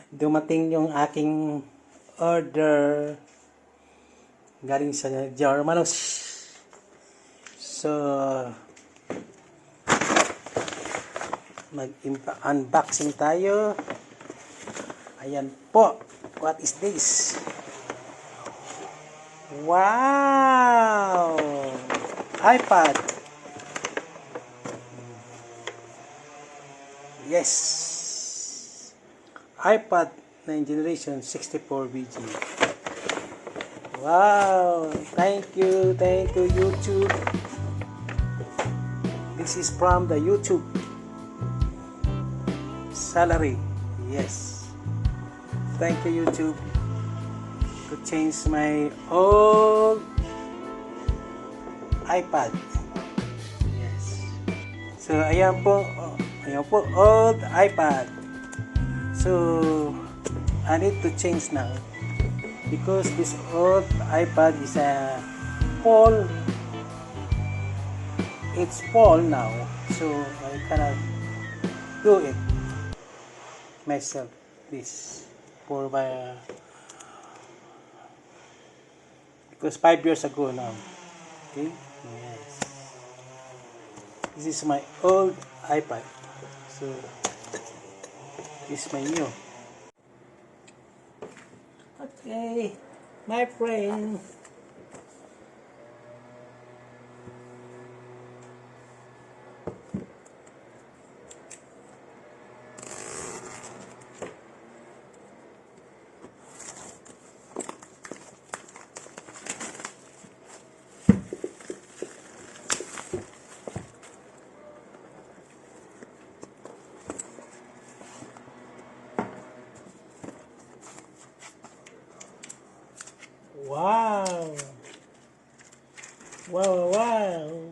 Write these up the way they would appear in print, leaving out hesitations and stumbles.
Dumating yung aking order galing sa Germanos. So, mag-unboxing tayo. Ayan po. What is this? Wow! iPad. Yes. iPad 9th generation 64 VG. Wow! Thank you YouTube. This is from the YouTube salary. Yes. Thank you YouTube to change my old iPad. Yes. So ayan po old iPad. So I need to change now because this old iPad is a fall. It's fall now, so I cannot do it myself. This for my because 5 years ago now. Okay. Yes. This is my old iPad. So this is my new. Okay, my friend. Wow! Wow!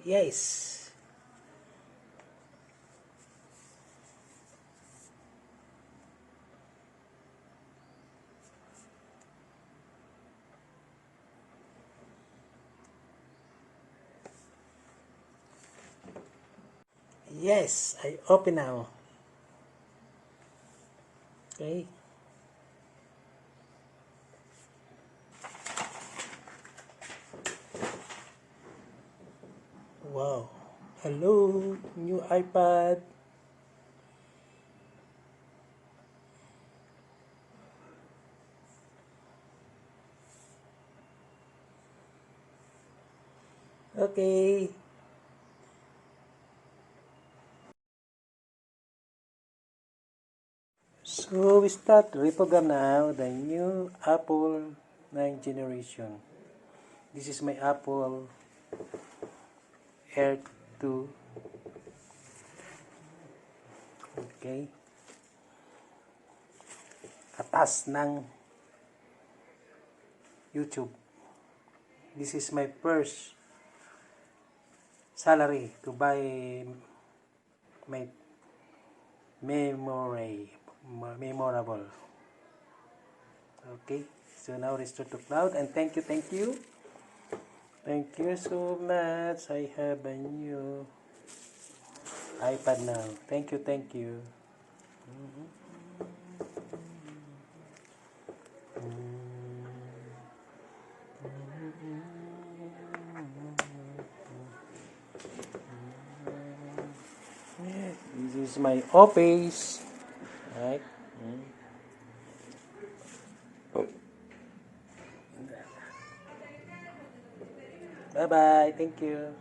Yes. Yes, I open now. Okay. Wow. Hello, new iPad. Okay. So we start to reprogram now the new Apple 9th generation. This is my Apple Air 2. Okay. Atas ng YouTube. This is my first salary to buy my memorable. Okay. So now restore to cloud and thank you. Thank you so much. I have a new iPad now. Thank you. This is my office. Right. Bye bye. Thank you.